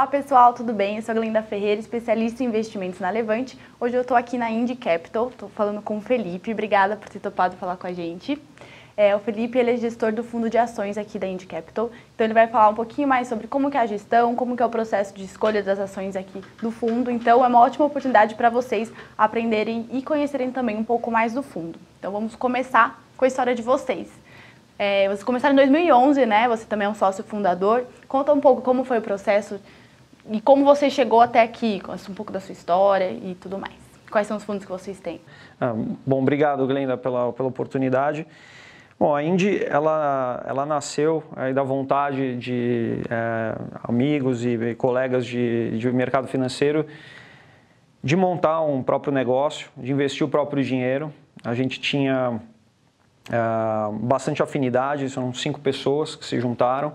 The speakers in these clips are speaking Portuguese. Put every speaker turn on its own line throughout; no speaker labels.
pessoal, tudo bem? Eu sou a Glenda Ferreira, especialista em investimentos na Levante. Hoje eu estou aqui na Indy Capital, estou falando com o Felipe. Obrigada por ter topado falar com a gente. O Felipe ele é gestor do fundo de ações aqui da Indy Capital, então ele vai falar um pouquinho mais sobre como que é a gestão, como que é o processo de escolha das ações aqui do fundo. Então é uma ótima oportunidade para vocês aprenderem e conhecerem também um pouco mais do fundo. Então vamos começar com a história de vocês. Vocês começaram em 2011, né? Você também é um sócio fundador. Conta um pouco como foi o processo e como você chegou até aqui, conta um pouco da sua história e tudo mais. Quais são os fundos que vocês têm?
Bom, obrigado, Glenda, pela oportunidade. Bom, a Indy, ela nasceu aí da vontade de amigos e colegas de mercado financeiro de montar um próprio negócio, de investir o próprio dinheiro. A gente tinha bastante afinidade, são 5 pessoas que se juntaram,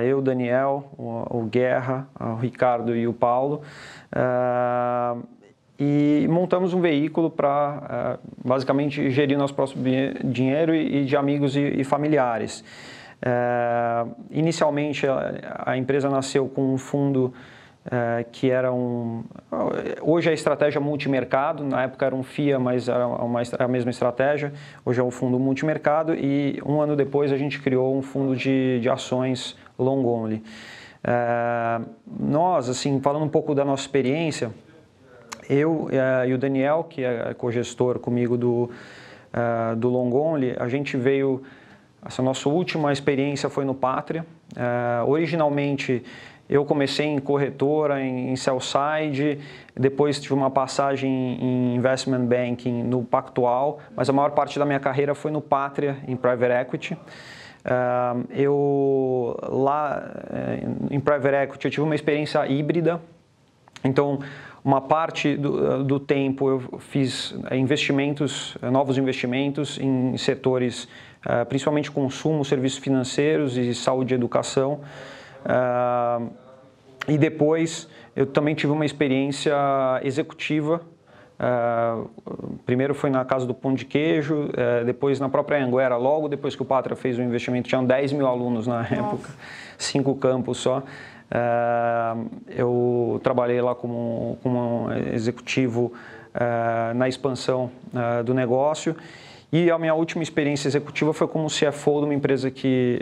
eu, Daniel, o Guerra, o Ricardo e o Paulo, e montamos um veículo para basicamente gerir nosso próprio dinheiro e de amigos e familiares. Inicialmente a empresa nasceu com um fundo que era hoje é a estratégia multimercado, na época era um FIA, mas era a mesma estratégia, hoje é um fundo multimercado, e um ano depois a gente criou um fundo de ações long only. Nós, assim, falando um pouco da nossa experiência, eu e o Daniel, que é co-gestor comigo do long only, a gente veio, essa nossa última experiência foi no Pátria. Originalmente eu comecei em corretora, em sell side, depois tive uma passagem em investment banking no Pactual, mas a maior parte da minha carreira foi no Pátria, em private equity. Lá em private equity eu tive uma experiência híbrida, então uma parte do tempo eu fiz novos investimentos em setores, principalmente consumo, serviços financeiros e saúde e educação. E depois eu também tive uma experiência executiva. Primeiro foi na Casa do Pão de Queijo, depois na própria Anhanguera, logo depois que o Pátria fez o investimento, tinham 10 mil alunos na época, 5 campos só. Eu trabalhei lá como um executivo na expansão do negócio, e a minha última experiência executiva foi como CFO de uma empresa que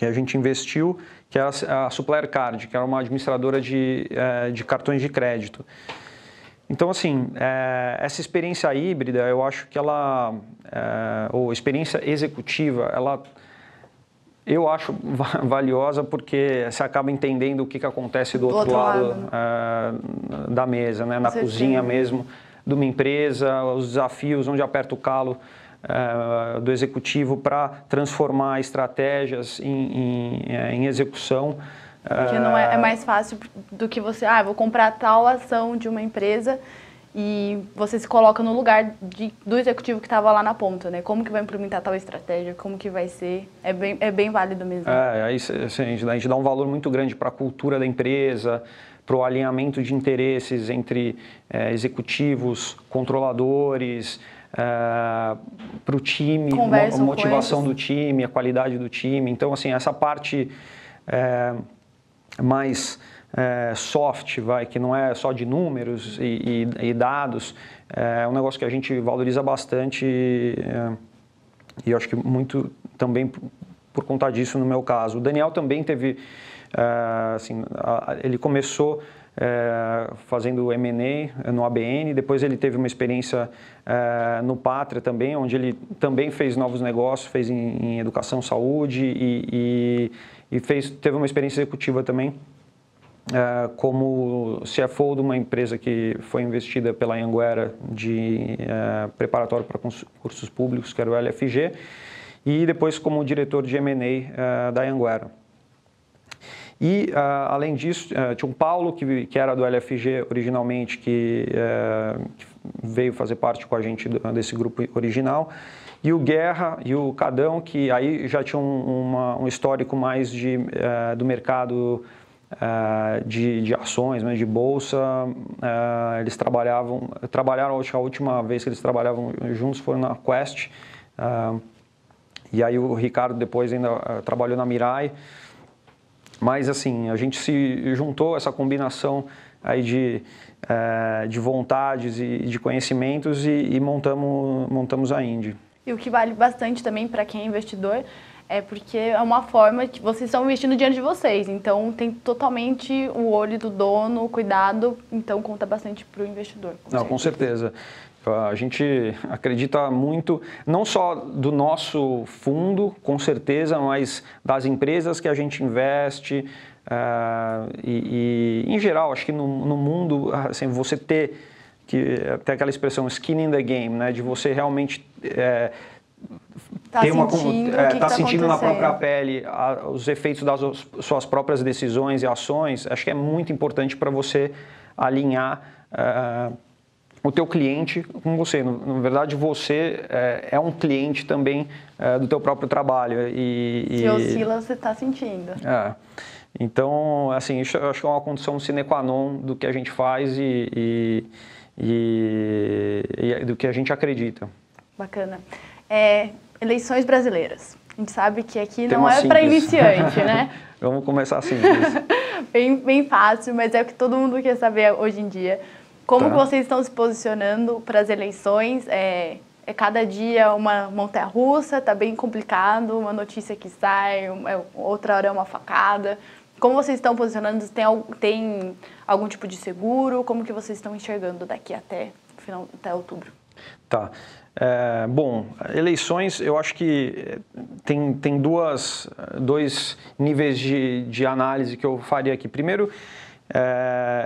a gente investiu, que é a Supplier Card, que era uma administradora de cartões de crédito. Então, assim, essa experiência híbrida, eu acho que ou experiência executiva, eu acho valiosa porque você acaba entendendo o que acontece do outro lado da mesa, né? Na cozinha mesmo de uma empresa, os desafios, onde aperta o calo do executivo para transformar estratégias em execução.
Porque não é mais fácil do que você, vou comprar tal ação de uma empresa e você se coloca no lugar do executivo que estava lá na ponta, né? Como que vai implementar tal estratégia, como que vai ser, é bem válido mesmo.
Aí assim, a gente dá um valor muito grande para a cultura da empresa, para o alinhamento de interesses entre executivos, controladores, para o time, a motivação do time, a qualidade do time. Então, assim, essa parte mais soft, que não é só de números e dados, é um negócio que a gente valoriza bastante, e eu acho que muito também por conta disso no meu caso. O Daniel também teve, ele começou fazendo M&A no ABN, depois ele teve uma experiência no Pátria também, onde ele também fez novos negócios, fez em educação, saúde e teve uma experiência executiva também como CFO de uma empresa que foi investida pela Anhanguera de preparatório para concursos públicos, que era o LFG, e depois como diretor de M&A da Anhanguera. E, além disso, tinha um Paulo, que era do LFG originalmente, que veio fazer parte com a gente desse grupo original, e o Guerra e o Cadão, que aí já tinham um histórico mais do mercado de ações, né, de bolsa. Eles trabalharam, acho que a última vez que eles trabalhavam juntos foi na Quest, e aí o Ricardo depois ainda trabalhou na Mirai. Mas assim, a gente se juntou, essa combinação aí de vontades e de conhecimentos e montamos a Indy.
E o que vale bastante também para quem é investidor é porque é uma forma que vocês estão investindo dinheiro de vocês, então tem totalmente o olho do dono, o cuidado, então conta bastante para o investidor.
Com certeza. A gente acredita muito, não só do nosso fundo, com certeza, mas das empresas que a gente investe e em geral, acho que no mundo, assim, você ter aquela expressão skin in the game, né, de você realmente
tá
sentindo na própria pele os efeitos das suas próprias decisões e ações, acho que é muito importante para você alinhar o teu cliente com você. Na verdade, você é um cliente também do teu próprio trabalho.
Se oscila, você está sentindo.
Então, assim, isso eu acho que é uma condição sine qua non do que a gente faz e do que a gente acredita.
Bacana. Eleições brasileiras. A gente sabe que aqui não é para iniciante, né?
Vamos começar simples.
bem fácil, mas é o que todo mundo quer saber hoje em dia. Como que vocês estão se posicionando para as eleições? Cada dia uma montanha-russa, está bem complicado, uma notícia que sai, outra hora é uma facada. Como vocês estão posicionando? Tem algum tipo de seguro? Como que vocês estão enxergando daqui até outubro?
Tá. Bom, eleições, eu acho que tem dois níveis de análise que eu faria aqui. Primeiro,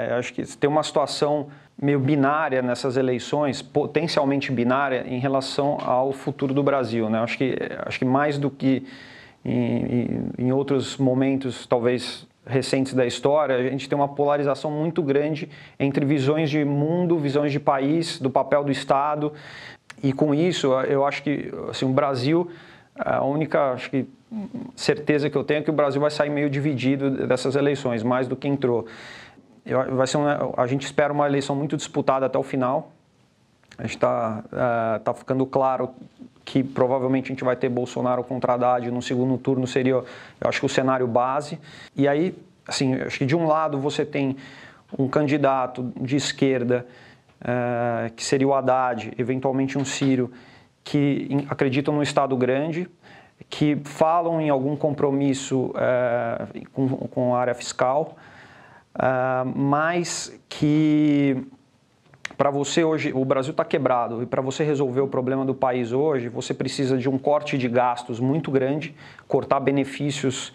eu acho que tem uma situação meio binária nessas eleições, potencialmente binária, em relação ao futuro do Brasil, né? Acho que mais do que em outros momentos, talvez recentes da história, a gente tem uma polarização muito grande entre visões de mundo, visões de país, do papel do Estado, e com isso eu acho que assim, o Brasil, a única certeza que eu tenho é que o Brasil vai sair meio dividido dessas eleições, mais do que entrou. A gente espera uma eleição muito disputada até o final. A gente tá ficando claro que provavelmente a gente vai ter Bolsonaro contra Haddad no segundo turno, seria, eu acho que o cenário base. E aí, assim, acho que de um lado você tem um candidato de esquerda, que seria o Haddad, eventualmente um Ciro, que acreditam no Estado grande, que falam em algum compromisso com a área fiscal, mas que para você hoje, o Brasil está quebrado, e para você resolver o problema do país hoje, você precisa de um corte de gastos muito grande, cortar benefícios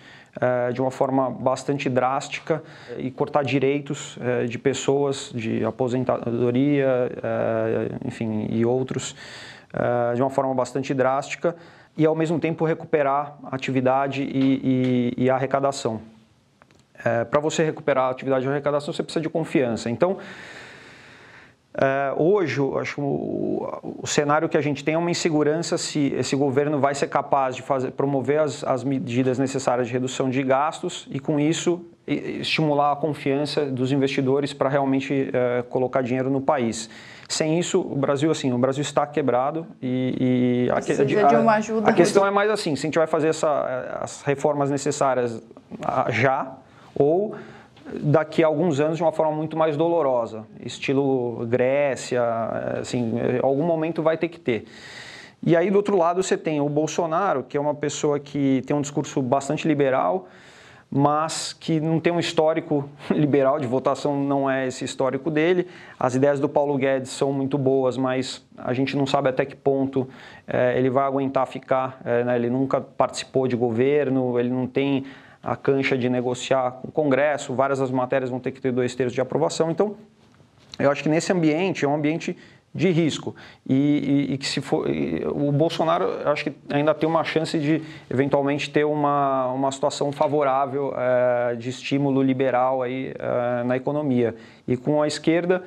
de uma forma bastante drástica e cortar direitos de pessoas, de aposentadoria, enfim, e outros, de uma forma bastante drástica, e ao mesmo tempo recuperar a atividade e a arrecadação. Para você recuperar a atividade e a arrecadação, você precisa de confiança. Então, hoje, acho que o cenário que a gente tem é uma insegurança se esse governo vai ser capaz de promover as medidas necessárias de redução de gastos e, com isso, estimular a confiança dos investidores para realmente colocar dinheiro no país. Sem isso, o Brasil está quebrado e
precisa de uma ajuda.
A questão é mais assim, se a gente vai fazer as reformas necessárias já ou daqui a alguns anos de uma forma muito mais dolorosa, estilo Grécia, assim, em algum momento vai ter que ter. E aí do outro lado você tem o Bolsonaro, que é uma pessoa que tem um discurso bastante liberal, mas que não tem um histórico liberal de votação, não é esse histórico dele. As ideias do Paulo Guedes são muito boas, mas a gente não sabe até que ponto ele vai aguentar ficar, né? Ele nunca participou de governo, ele não tem a cancha de negociar com o Congresso, várias das matérias vão ter que ter 2/3 de aprovação. Então, eu acho que nesse ambiente, é um ambiente de risco. E que se for, o Bolsonaro, eu acho que ainda tem uma chance de, eventualmente, ter uma situação favorável de estímulo liberal aí, na economia. E com a esquerda,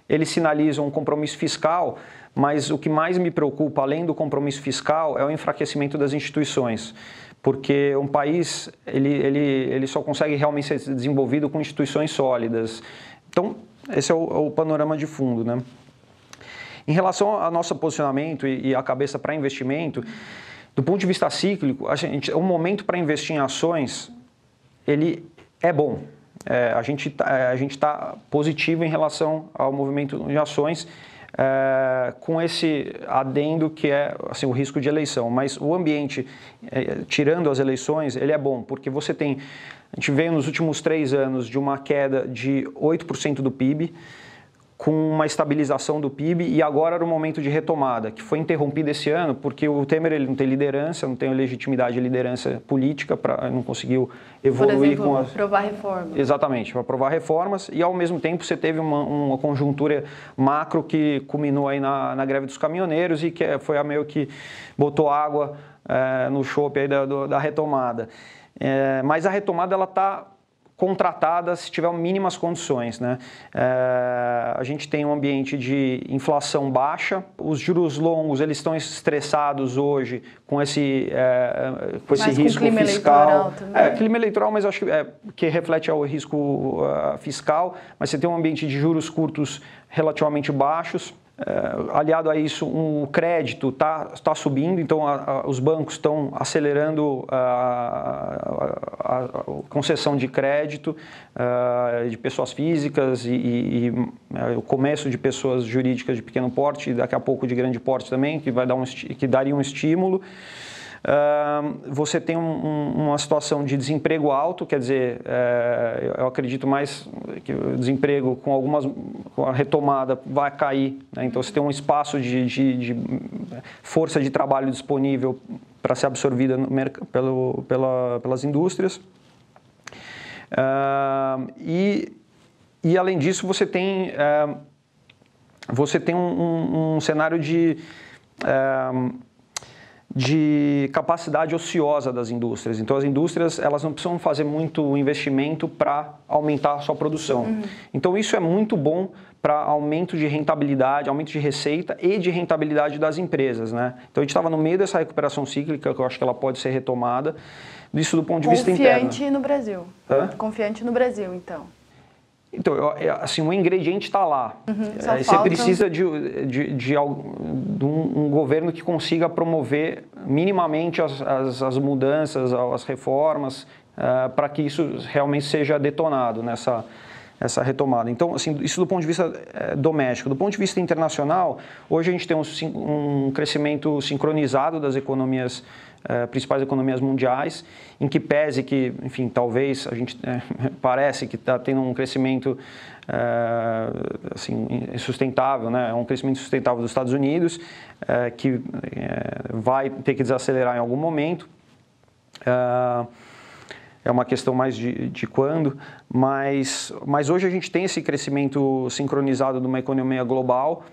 eles sinalizam um compromisso fiscal, mas o que mais me preocupa, além do compromisso fiscal, é o enfraquecimento das instituições. Porque um país ele só consegue realmente ser desenvolvido com instituições sólidas. Então, esse é o panorama de fundo, né? Em relação ao nosso posicionamento e a cabeça para investimento, do ponto de vista cíclico, o momento para investir em ações, ele É bom. A gente tá positivo em relação ao movimento de ações, com esse adendo que é assim, o risco de eleição. Mas o ambiente, tirando as eleições, ele é bom, porque a gente veio nos últimos 3 anos de uma queda de 8% do PIB, com uma estabilização do PIB, e agora era o momento de retomada, que foi interrompido esse ano porque o Temer ele não tem liderança, não tem legitimidade de liderança política, não conseguiu evoluir. Por exemplo,
aprovar reformas.
Exatamente, para aprovar reformas, e ao mesmo tempo você teve uma conjuntura macro que culminou aí na greve dos caminhoneiros e que foi a meio que botou água no chope aí da retomada. Mas a retomada ela está contratada se tiver mínimas condições, né? A gente tem um ambiente de inflação baixa, os juros longos eles estão estressados hoje com esse risco fiscal. Clima eleitoral, mas acho que reflete o risco fiscal, mas você tem um ambiente de juros curtos relativamente baixos. Aliado a isso, o crédito está subindo, então os bancos estão acelerando a concessão de crédito de pessoas físicas e o começo de pessoas jurídicas de pequeno porte e daqui a pouco de grande porte também, que daria um estímulo. Você tem uma situação de desemprego alto, quer dizer, eu acredito mais que o desemprego com a retomada vai cair, né? Então você tem um espaço de força de trabalho disponível para ser absorvida pelas indústrias. E além disso você tem um cenário de capacidade ociosa das indústrias. Então, as indústrias elas não precisam fazer muito investimento para aumentar a sua produção. Então, isso é muito bom para aumento de rentabilidade, aumento de receita e de rentabilidade das empresas, né? Então, a gente estava no meio dessa recuperação cíclica, que eu acho que ela pode ser retomada, isso do ponto de vista interno.
Confiante no Brasil. Confiante no Brasil, então.
Então, assim, o ingrediente está lá. Você precisa de um governo que consiga promover minimamente as mudanças, as reformas, para que isso realmente seja detonado nessa retomada. Então, assim, isso do ponto de vista doméstico. Do ponto de vista internacional, hoje a gente tem um crescimento sincronizado das economias, principais economias mundiais, em que pese que, enfim, talvez a gente parece que está tendo um crescimento assim, sustentável, né? É um crescimento sustentável dos Estados Unidos, que vai ter que desacelerar em algum momento. É uma questão mais de quando, mas hoje a gente tem esse crescimento sincronizado de uma economia global.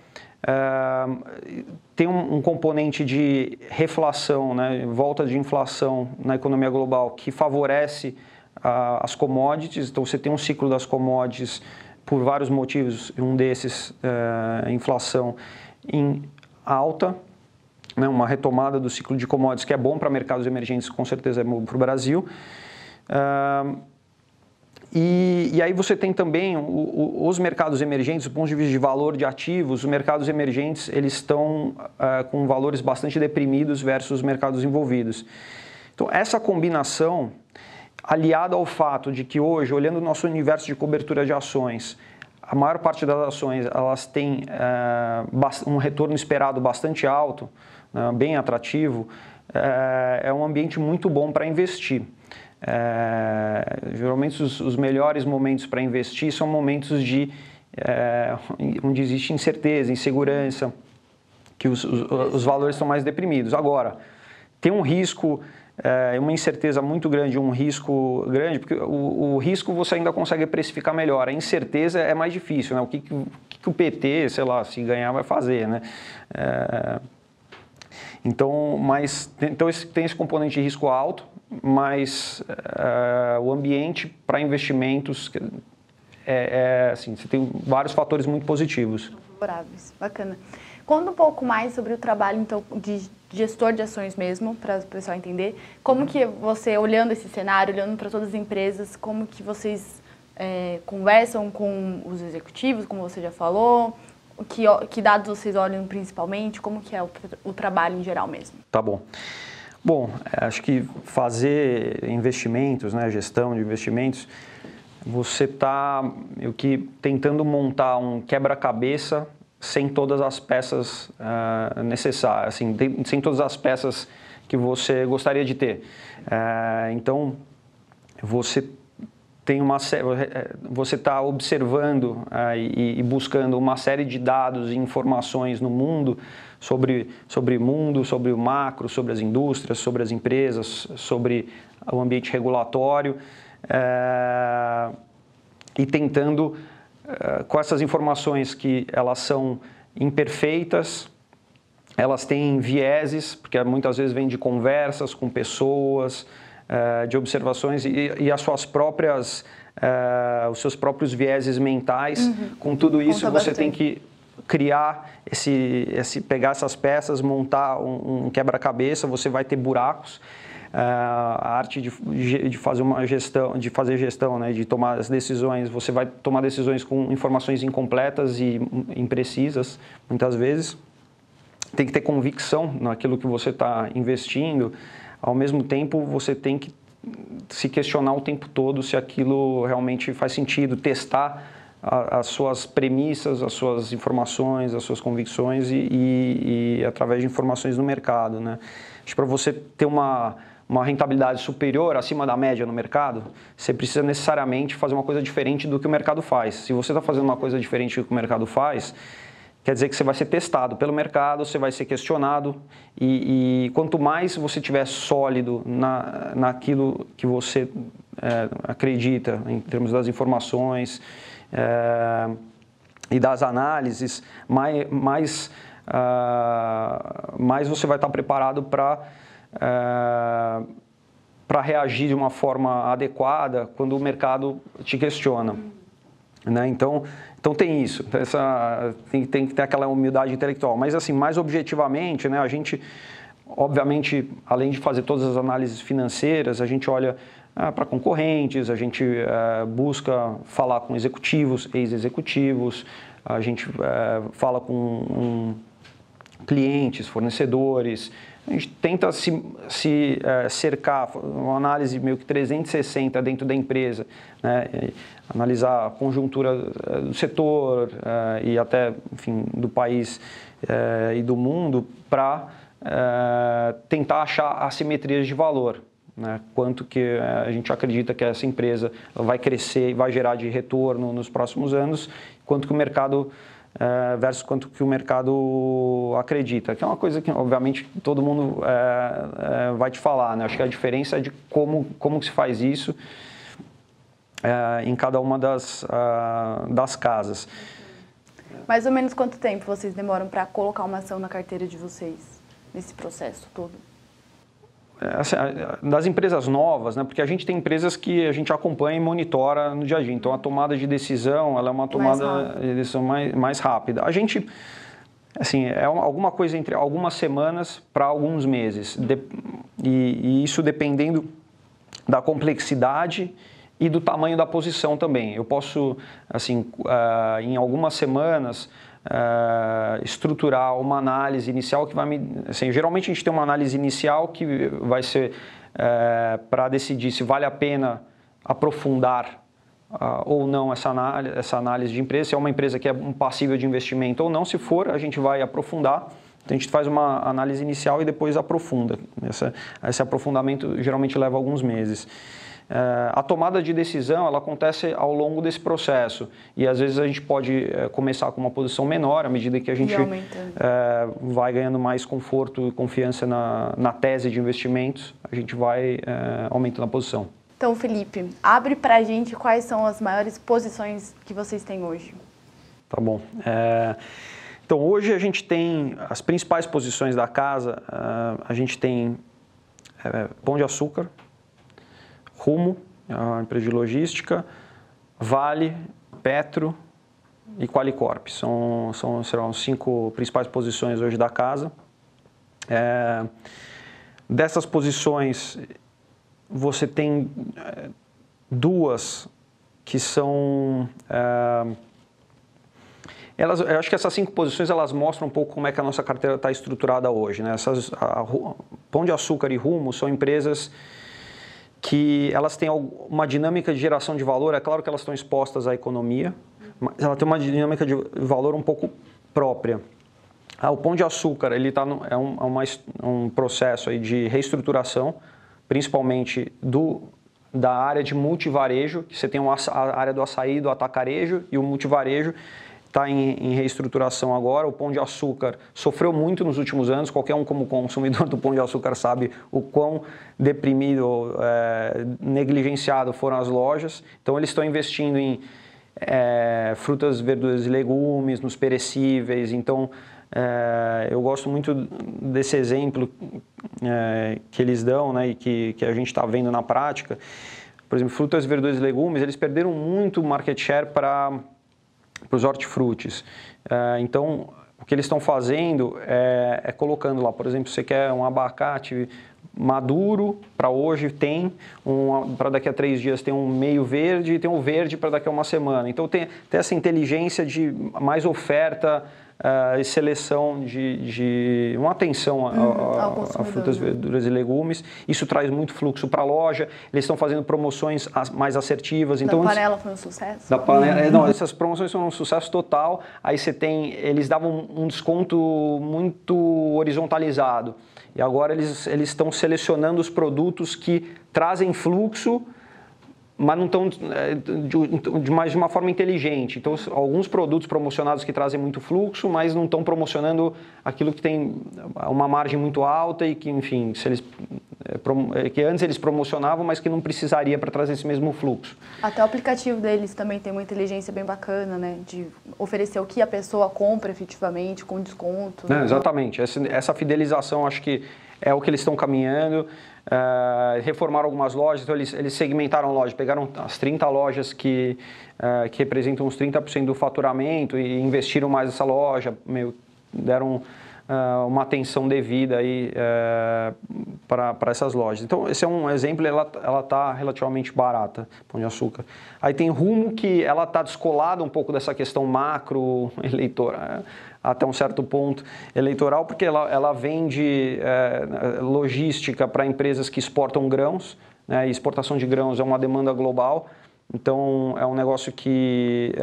Tem um componente de reflação, né, volta de inflação na economia global que favorece as commodities. Então você tem um ciclo das commodities por vários motivos, um desses inflação em alta, né, uma retomada do ciclo de commodities que é bom para mercados emergentes, com certeza é bom para o Brasil. E aí você tem também os mercados emergentes, do ponto de vista de valor de ativos, os mercados emergentes eles estão com valores bastante deprimidos versus os mercados envolvidos. Então essa combinação, aliada ao fato de que hoje, olhando o nosso universo de cobertura de ações, a maior parte das ações elas têm um retorno esperado bastante alto, né, bem atrativo, é um ambiente muito bom para investir. Geralmente os melhores momentos para investir são momentos onde existe incerteza, insegurança, que os valores estão mais deprimidos. Agora, tem um risco, uma incerteza muito grande, um risco grande, porque o risco você ainda consegue precificar melhor, a incerteza é mais difícil, né? O que o PT, sei lá, se ganhar vai fazer, né? Então tem esse componente de risco alto, mas o ambiente para investimentos assim, você tem vários fatores muito positivos.
Favoráveis, bacana. Conta um pouco mais sobre o trabalho então de gestor de ações mesmo, para o pessoal entender. Como que você, olhando esse cenário, olhando para todas as empresas, como que vocês conversam com os executivos, como você já falou? Que dados vocês olham principalmente? Como que é o trabalho em geral mesmo?
Tá bom. Bom, acho que fazer investimentos, né, gestão de investimentos, você está tentando montar um quebra-cabeça sem todas as peças necessárias, assim, sem todas as peças que você gostaria de ter. Então, você está observando e buscando uma série de dados e informações no mundo sobre o macro, sobre as indústrias, sobre as empresas, sobre o ambiente regulatório, e tentando, com essas informações que elas são imperfeitas, elas têm vieses, porque muitas vezes vêm de conversas com pessoas, de observações e as suas próprias, os seus próprios vieses mentais. Com tudo isso, você tem que criar pegar essas peças, montar um quebra-cabeça. Você vai ter buracos. A arte de fazer uma gestão, né, de tomar as decisões, você vai tomar decisões com informações incompletas e imprecisas, muitas vezes. Tem que ter convicção naquilo que você está investindo. Ao mesmo tempo, você tem que se questionar o tempo todo se aquilo realmente faz sentido, testar as suas premissas, as suas informações, as suas convicções e através de informações no mercado, né? Acho que para você ter uma rentabilidade superior, acima da média no mercado, você precisa necessariamente fazer uma coisa diferente do que o mercado faz. Se você está fazendo uma coisa diferente do que o mercado faz, quer dizer que você vai ser testado pelo mercado, você vai ser questionado e quanto mais você estiver sólido naquilo que você acredita, em termos das informações e das análises, mais você vai estar preparado para reagir de uma forma adequada quando o mercado te questiona. Né? Então tem isso, tem que ter aquela humildade intelectual. Mas assim, mais objetivamente, né, a gente, obviamente, além de fazer todas as análises financeiras, a gente olha para concorrentes, a gente busca falar com executivos, ex-executivos, a gente fala com clientes, fornecedores. A gente tenta se cercar, uma análise meio que 360 dentro da empresa, né? Analisar a conjuntura do setor e até, enfim, do país e do mundo para tentar achar assimetrias de valor, né? Quanto que a gente acredita que essa empresa vai crescer e vai gerar de retorno nos próximos anos, quanto que o mercado versus quanto que o mercado acredita, que é uma coisa que, obviamente, todo mundo vai te falar, né? Acho que a diferença é de como se faz isso em cada uma das casas.
Mais ou menos quanto tempo vocês demoram para colocar uma ação na carteira de vocês, nesse processo todo?
Assim, das empresas novas, né? Porque a gente tem empresas que a gente acompanha e monitora no dia a dia. Então, a tomada de decisão, ela é uma tomada de decisão mais rápida. A gente, assim, alguma coisa entre algumas semanas para alguns meses. E isso dependendo da complexidade e do tamanho da posição também. Eu posso, assim, em algumas semanas, estruturar uma análise inicial que vai assim, geralmente a gente tem uma análise inicial que vai ser para decidir se vale a pena aprofundar ou não essa análise de empresa, se é uma empresa que é passível de investimento ou não. Se for, a gente vai aprofundar. Então, a gente faz uma análise inicial e depois aprofunda. Esse aprofundamento geralmente leva alguns meses. A tomada de decisão, ela acontece ao longo desse processo e às vezes a gente pode começar com uma posição menor à medida que a gente vai ganhando mais conforto e confiança na tese de investimentos, a gente vai aumentando a posição.
Então, Felipe, abre para a gente quais são as maiores posições que vocês têm hoje.
Tá bom. Então, hoje a gente tem as principais posições da casa, a gente tem Pão de Açúcar, Rumo, a empresa de logística, Vale, Petro e Qualicorp. Serão as 5 principais posições hoje da casa. Dessas posições, você tem 2 que são... eu acho que essas 5 posições elas mostram um pouco como é que a nossa carteira está estruturada hoje, né? Pão de Açúcar e Rumo são empresas que elas têm uma dinâmica de geração de valor, é claro que elas estão expostas à economia, mas ela tem uma dinâmica de valor um pouco própria. O Pão de Açúcar, ele um processo aí de reestruturação, principalmente da área de multivarejo, que você tem a área do açaí, do atacarejo, e o multivarejo está em reestruturação agora. O Pão de Açúcar sofreu muito nos últimos anos, qualquer um como consumidor do Pão de Açúcar sabe o quão deprimido, negligenciado foram as lojas. Então eles estão investindo em frutas, verduras e legumes, nos perecíveis. Então eu gosto muito desse exemplo que eles dão, né, e que a gente está vendo na prática. Por exemplo, frutas, verduras e legumes, eles perderam muito market share para os hortifrutis. Então, o que eles estão fazendo é colocando lá, por exemplo, você quer um abacate maduro, para hoje tem, para daqui a 3 dias tem um meio verde e tem um verde para daqui a uma semana. Então, tem essa inteligência de mais oferta e seleção de uma atenção a frutas, verduras e legumes. Isso traz muito fluxo para a loja. Eles estão fazendo promoções mais assertivas. Então,
da panela foi um sucesso?
Da panela, não, essas promoções são um sucesso total. Aí eles davam um desconto muito horizontalizado. E agora eles estão selecionando os produtos que trazem fluxo, mas não estão de uma forma inteligente. Então, alguns produtos promocionados que trazem muito fluxo, mas não estão promocionando aquilo que tem uma margem muito alta e que, enfim, que antes eles promocionavam, mas que não precisaria para trazer esse mesmo fluxo.
Até o aplicativo deles também tem uma inteligência bem bacana, né? De oferecer o que a pessoa compra efetivamente, com desconto.
Não, exatamente. Essa fidelização, acho que é o que eles estão caminhando. Reformaram algumas lojas, então eles segmentaram lojas, pegaram as 30 lojas que representam uns 30% do faturamento e investiram mais nessa loja, deram uma atenção devida aí para essas lojas. Então, esse é um exemplo, ela está relativamente barata, Pão de Açúcar. Aí tem Rumo, que ela está descolada um pouco dessa questão macro eleitoral, até um certo ponto eleitoral, porque ela vende logística para empresas que exportam grãos, né? E exportação de grãos é uma demanda global, então é um negócio que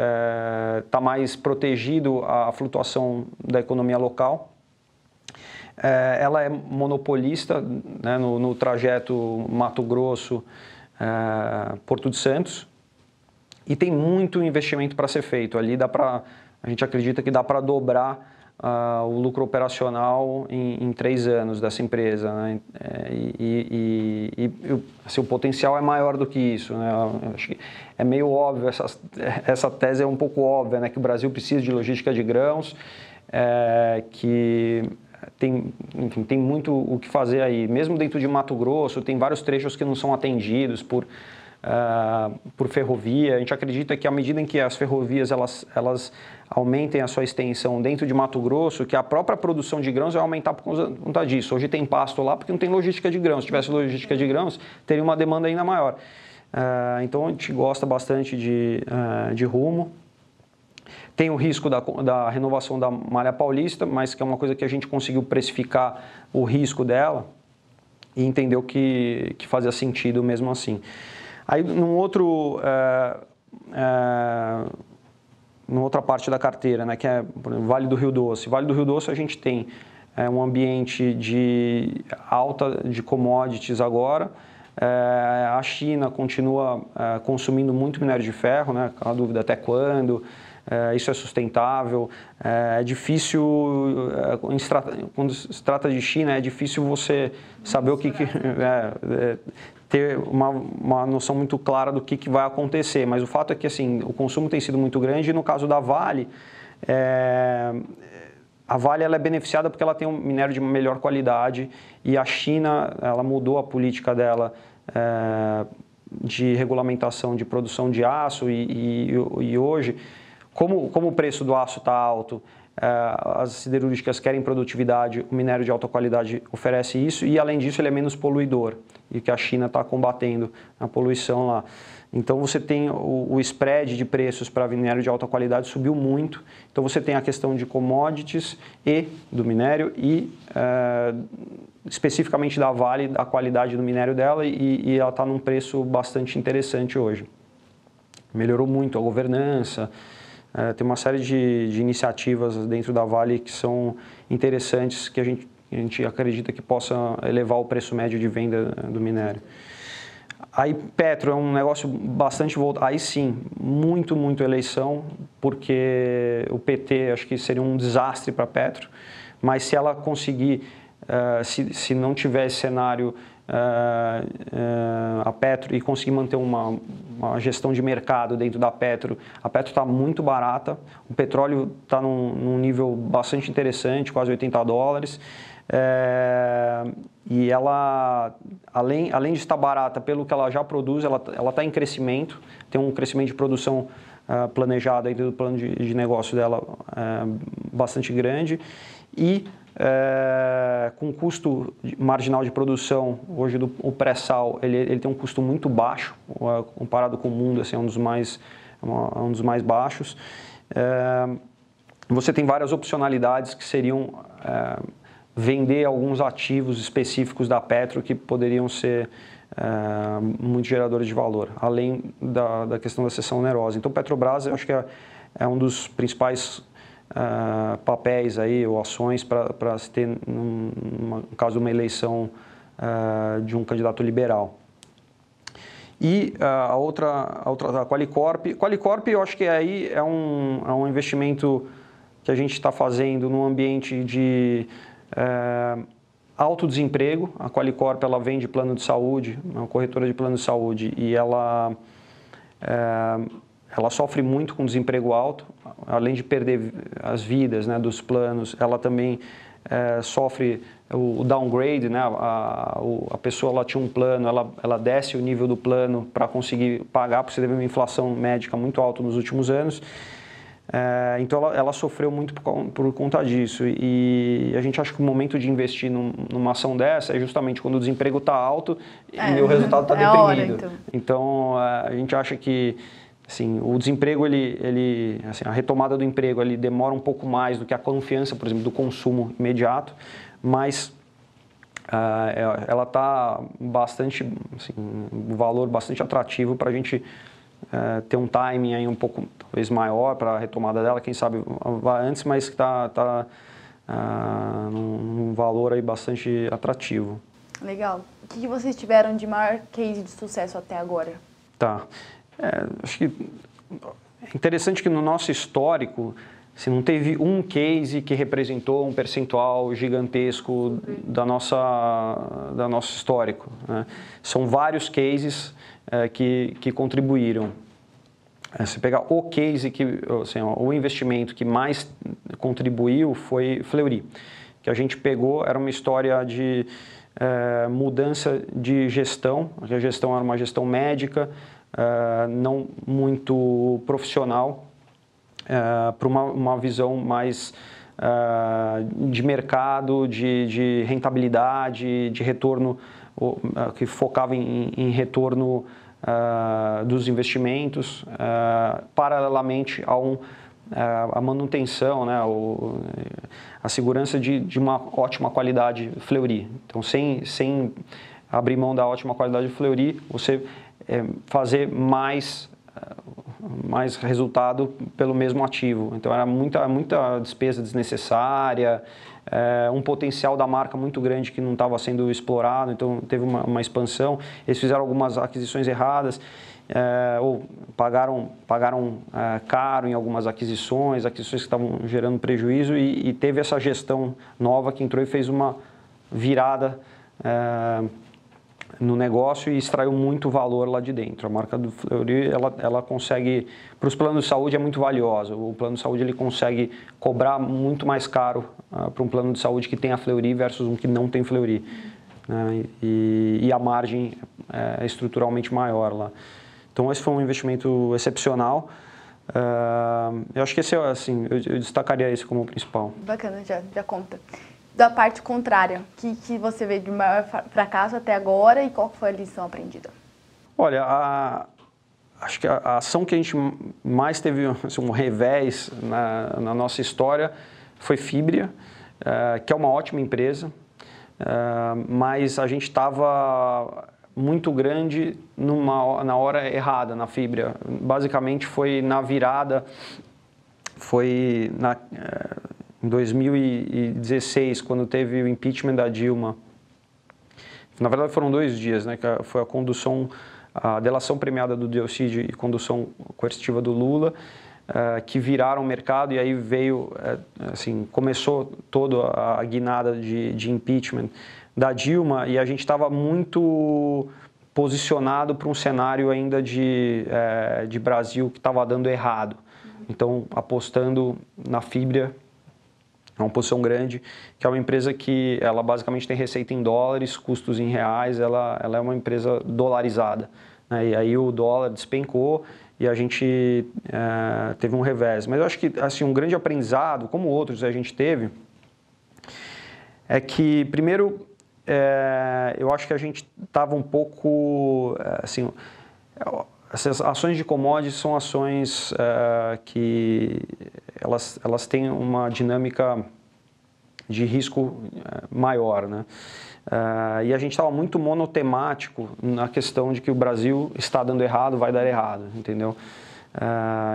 está mais protegido à flutuação da economia local. Ela é monopolista, né, no trajeto Mato Grosso, Porto de Santos, e tem muito investimento para ser feito. Ali a gente acredita que dá para dobrar o lucro operacional em 3 anos dessa empresa, né? Assim, o potencial é maior do que isso, né? Acho que é meio óbvio, essa tese é um pouco óbvia, né? Que o Brasil precisa de logística de grãos, que tem muito o que fazer aí. Mesmo dentro de Mato Grosso, tem vários trechos que não são atendidos por ferrovia. A gente acredita que à medida em que as ferrovias elas aumentem a sua extensão dentro de Mato Grosso, que a própria produção de grãos vai aumentar por conta disso. Hoje tem pasto lá porque não tem logística de grãos. Se tivesse logística de grãos, teria uma demanda ainda maior. Então a gente gosta bastante de Rumo. Tem o risco da renovação da Malha Paulista, mas que é uma coisa que a gente conseguiu precificar o risco dela e entendeu que fazia sentido mesmo assim. Aí, numa outra parte da carteira, né, que é, por exemplo, Vale do Rio Doce. Vale do Rio Doce a gente tem um ambiente de alta de commodities agora. A China continua consumindo muito minério de ferro, né, com a dúvida até quando. Isso é sustentável. É difícil, quando se trata de China, é difícil você saber o que ter uma noção muito clara do que vai acontecer, mas o fato é que assim, o consumo tem sido muito grande e no caso da Vale, a Vale ela é beneficiada porque ela tem um minério de melhor qualidade e a China ela mudou a política dela de regulamentação de produção de aço e hoje, como o preço do aço está alto, as siderúrgicas querem produtividade, o minério de alta qualidade oferece isso e, além disso, ele é menos poluidor e que a China está combatendo a poluição lá. Então, você tem o spread de preços para minério de alta qualidade subiu muito. Então, você tem a questão de commodities e do minério e, especificamente da Vale, a qualidade do minério dela e ela está num preço bastante interessante hoje. Melhorou muito a governança, tem uma série de iniciativas dentro da Vale que são interessantes, que a gente acredita que possa elevar o preço médio de venda do minério. Aí Petro é um negócio bastante voltado, aí sim, muito eleição, porque o PT acho que seria um desastre para Petro, mas se ela conseguir, se não tiver esse cenário a Petro e conseguir manter uma gestão de mercado dentro da Petro, a Petro está muito barata, o petróleo está num nível bastante interessante, quase $80, e ela, além de estar barata pelo que ela já produz, ela está em crescimento, tem um crescimento de produção planejado aí do plano de negócio dela bastante grande e com custo marginal de produção, hoje o pré-sal ele tem um custo muito baixo, comparado com o mundo, assim, é um dos mais baixos. Você tem várias opcionalidades que seriam vender alguns ativos específicos da Petro que poderiam ser muito geradores de valor, além da questão da cessão onerosa. Então, Petrobras, eu acho que é um dos principais papéis aí, ou ações para se ter, no caso de uma eleição de um candidato liberal. E a Qualicorp. Qualicorp, eu acho que aí é um investimento que a gente está fazendo num ambiente de alto desemprego. A Qualicorp, ela vende plano de saúde, é uma corretora de plano de saúde, e ela sofre muito com desemprego alto, além de perder as vidas, né, dos planos, ela também sofre o downgrade, né, a pessoa ela tinha um plano, ela desce o nível do plano para conseguir pagar, porque você teve uma inflação médica muito alta nos últimos anos. Então ela sofreu muito por conta disso e a gente acha que o momento de investir numa ação dessa é justamente quando o desemprego está alto e o resultado está deprimido. Então a gente acha que assim, o desemprego, assim, a retomada do emprego ele demora um pouco mais do que a confiança, por exemplo, do consumo imediato, mas ela está bastante, assim, um valor bastante atrativo para a gente ter um timing aí um pouco talvez maior para a retomada dela, quem sabe vá antes, mas que está num valor aí bastante atrativo.
Legal. O que vocês tiveram de maior case de sucesso até agora?
Tá. Acho que é interessante que no nosso histórico, assim, não teve um case que representou um percentual gigantesco da nosso histórico, né? São vários cases que contribuíram. Se pegar o case, assim, o investimento que mais contribuiu foi Fleury, que a gente pegou, era uma história de mudança de gestão, a gestão era uma gestão médica, não muito profissional, para uma visão mais de mercado, de rentabilidade, de retorno, que focava em retorno dos investimentos, paralelamente a manutenção, né, a segurança de uma ótima qualidade Fleury. Então, sem abrir mão da ótima qualidade de Fleury, você fazer mais resultado pelo mesmo ativo. Então era muita despesa desnecessária, um potencial da marca muito grande que não estava sendo explorado, então teve uma expansão. Eles fizeram algumas aquisições erradas, ou pagaram caro em algumas aquisições que estavam gerando prejuízo e teve essa gestão nova que entrou e fez uma virada no negócio e extraiu muito valor lá de dentro. A marca do Fleury, ela consegue, para os planos de saúde é muito valiosa. O plano de saúde ele consegue cobrar muito mais caro para um plano de saúde que tem a Fleury versus um que não tem Fleury, né? E a margem é estruturalmente maior lá. Então esse foi um investimento excepcional. Eu acho que esse, assim, eu destacaria esse como o principal.
Bacana, já conta. Da parte contrária, o que você vê de maior fracasso até agora e qual foi a lição aprendida?
Olha, acho que a ação que a gente mais teve assim, um revés na nossa história foi Fibria, que é uma ótima empresa, mas a gente estava muito grande na hora errada na Fibria. Basicamente foi na virada, em 2016, quando teve o impeachment da Dilma. Na verdade foram 2 dias, né, que foi a delação premiada do Delcy e condução coercitiva do Lula, que viraram o mercado, e aí veio, assim, começou toda a guinada de impeachment da Dilma, e a gente estava muito posicionado para um cenário ainda de Brasil que estava dando errado. Então, apostando na Fibria, é uma posição grande, que é uma empresa que ela basicamente tem receita em dólares, custos em reais, ela é uma empresa dolarizada, né? E aí o dólar despencou e a gente teve um revés. Mas eu acho que assim, um grande aprendizado, como outros a gente teve, é que, primeiro, eu acho que a gente estava um pouco, assim, essas ações de commodities são ações que elas têm uma dinâmica de risco maior, né? E a gente estava muito monotemático na questão de que o Brasil está dando errado, vai dar errado, entendeu?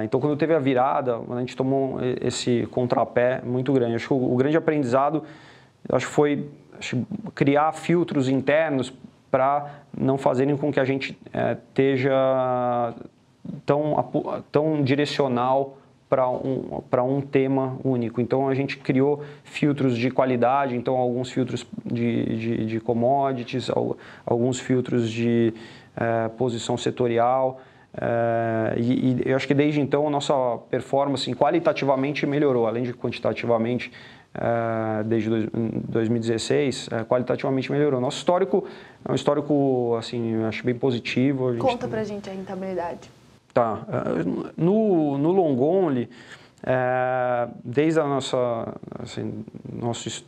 Então, quando teve a virada, a gente tomou esse contrapé muito grande. Acho que o grande aprendizado foi criar filtros internos para não fazerem com que a gente esteja tão direcional para um tema único. Então, a gente criou filtros de qualidade, então alguns filtros de commodities, alguns filtros de posição setorial, e eu acho que desde então a nossa performance qualitativamente melhorou, além de quantitativamente. Desde 2016, qualitativamente melhorou. Nosso histórico é um histórico, assim, eu acho bem positivo.
Conta pra gente a rentabilidade.
Tá. No long only, desde a nosso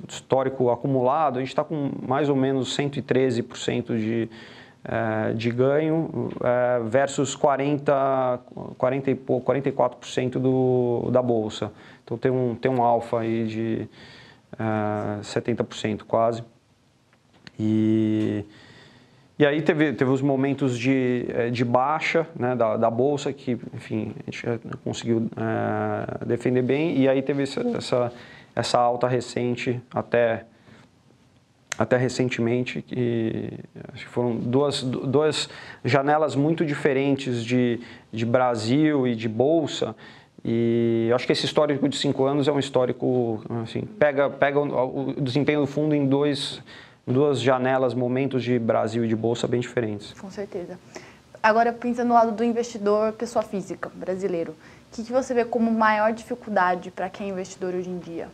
histórico acumulado, a gente está com mais ou menos 113% de ganho versus 44% da bolsa. Então tem um alfa aí de 70% quase. E aí teve os momentos de baixa, né, da bolsa, que, enfim, a gente conseguiu defender bem, e aí teve essa alta recente até recentemente, que acho que foram duas janelas muito diferentes de Brasil e de bolsa. E eu acho que esse histórico de 5 anos é um histórico, assim, pega o desempenho do fundo em duas janelas, momentos de Brasil e de bolsa bem diferentes.
Com certeza. Agora, pensando no lado do investidor, pessoa física, brasileiro, o que você vê como maior dificuldade para quem é investidor hoje em dia?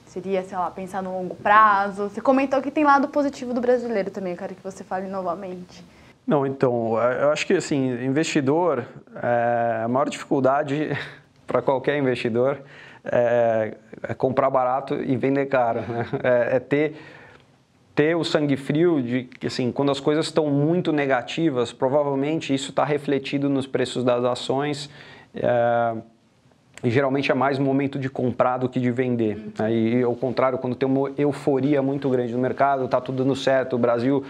Seria, sei lá, pensar no longo prazo? Você comentou que tem lado positivo do brasileiro também, eu quero que você fale novamente.
Não, então, eu acho que, assim, investidor, a maior dificuldade para qualquer investidor é comprar barato e vender caro, né? Ter o sangue frio de que, assim, quando as coisas estão muito negativas, provavelmente isso está refletido nos preços das ações, e geralmente é mais momento de comprar do que de vender. E ao contrário, quando tem uma euforia muito grande no mercado, está tudo dando certo, o Brasil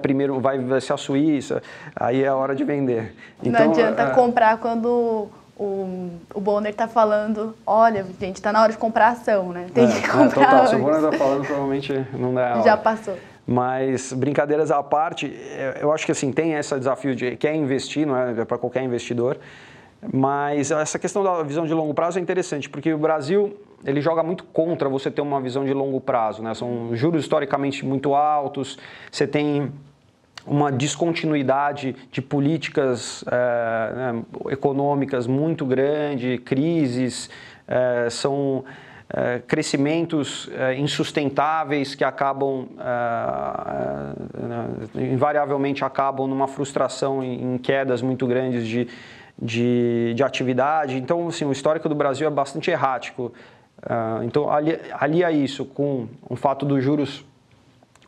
primeiro vai ser a Suíça, aí é a hora de vender. Então,
não adianta comprar quando o Bonner está falando, olha, gente, está na hora de comprar ação, né? Tem que comprar
total,
antes.
Se o Bonner está falando, provavelmente não dá a hora.
Já passou.
Mas, brincadeiras à parte, eu acho que, assim, tem esse desafio de quer investir, não é para qualquer investidor, mas essa questão da visão de longo prazo é interessante, porque o Brasil, ele joga muito contra você ter uma visão de longo prazo, né? São juros historicamente muito altos, você tem uma descontinuidade de políticas econômicas muito grande, crises, são crescimentos insustentáveis que acabam, invariavelmente acabam numa frustração em quedas muito grandes de atividade. Então, assim, o histórico do Brasil é bastante errático. Então, alia isso com o fato dos juros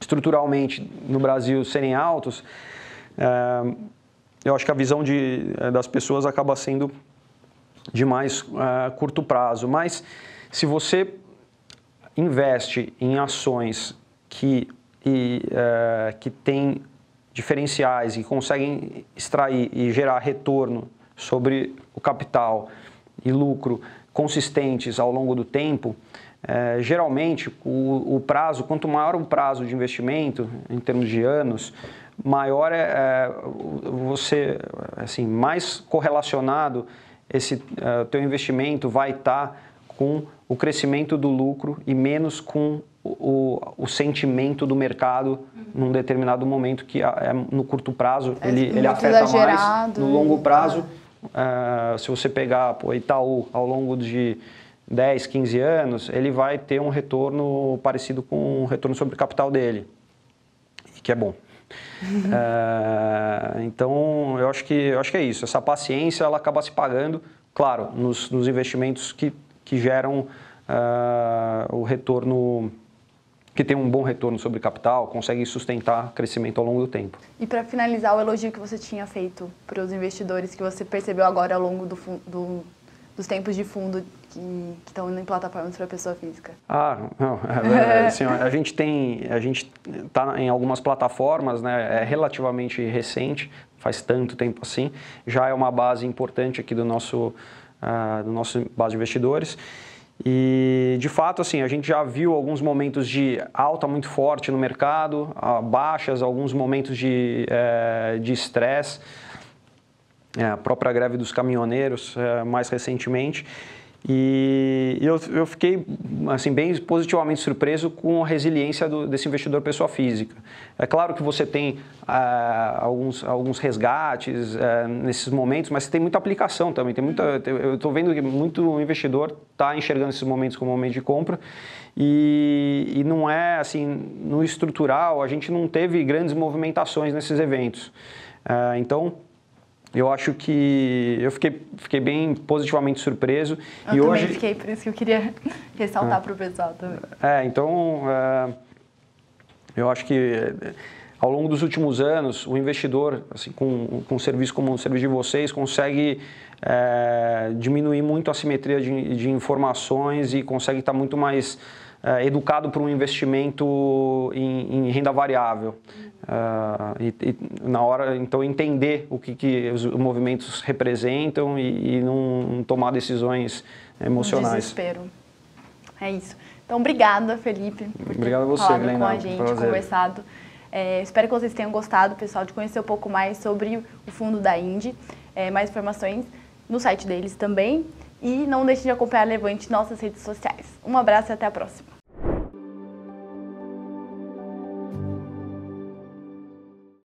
estruturalmente no Brasil serem altos, eu acho que a visão das pessoas acaba sendo de mais curto prazo. Mas se você investe em ações que têm diferenciais e conseguem extrair e gerar retorno sobre o capital e lucro consistentes ao longo do tempo, geralmente o prazo, quanto maior o prazo de investimento em termos de anos, maior você, assim, mais correlacionado esse teu investimento vai estar com o crescimento do lucro e menos com o sentimento do mercado num determinado momento, que no curto prazo ele afeta mais, no longo prazo, se você pegar o Itaú ao longo de 10, 15 anos, ele vai ter um retorno parecido com o retorno sobre o capital dele, que é bom. Então, eu acho que é isso. Essa paciência, ela acaba se pagando, claro, nos investimentos que geram o retorno, que tem um bom retorno sobre capital, consegue sustentar crescimento ao longo do tempo.
E para finalizar, o elogio que você tinha feito para os investidores, que você percebeu agora ao longo dos tempos de fundo que estão em plataformas para pessoa física?
Não, assim, a gente está em algumas plataformas, né, é relativamente recente, faz tanto tempo assim, já é uma base importante aqui do nosso base de investidores. E, de fato, assim, a gente já viu alguns momentos de alta muito forte no mercado, baixas, alguns momentos de estresse, a própria greve dos caminhoneiros mais recentemente. E eu fiquei, assim, bem positivamente surpreso com a resiliência desse investidor pessoa física. É claro que você tem alguns resgates nesses momentos, mas tem muita aplicação também. Eu estou vendo que muito investidor está enxergando esses momentos como momento de compra e não é assim, no estrutural, a gente não teve grandes movimentações nesses eventos. Então, eu acho que eu fiquei bem positivamente surpreso.
Eu também fiquei, por isso que eu queria ressaltar para o pessoal também.
Então, eu acho que ao longo dos últimos anos, o investidor, assim, com um serviço como o serviço de vocês, consegue diminuir muito a simetria de informações e consegue estar muito mais educado para um investimento em renda variável. E na hora, então, entender o que os movimentos representam e não tomar decisões emocionais.
Desespero. É isso. Então, obrigada, Felipe, por ter falado com a gente, conversado. Espero que vocês tenham gostado, pessoal, de conhecer um pouco mais sobre o fundo da Indy. Mais informações no site deles também. E não deixe de acompanhar a Levante em nossas redes sociais. Um abraço e até a próxima.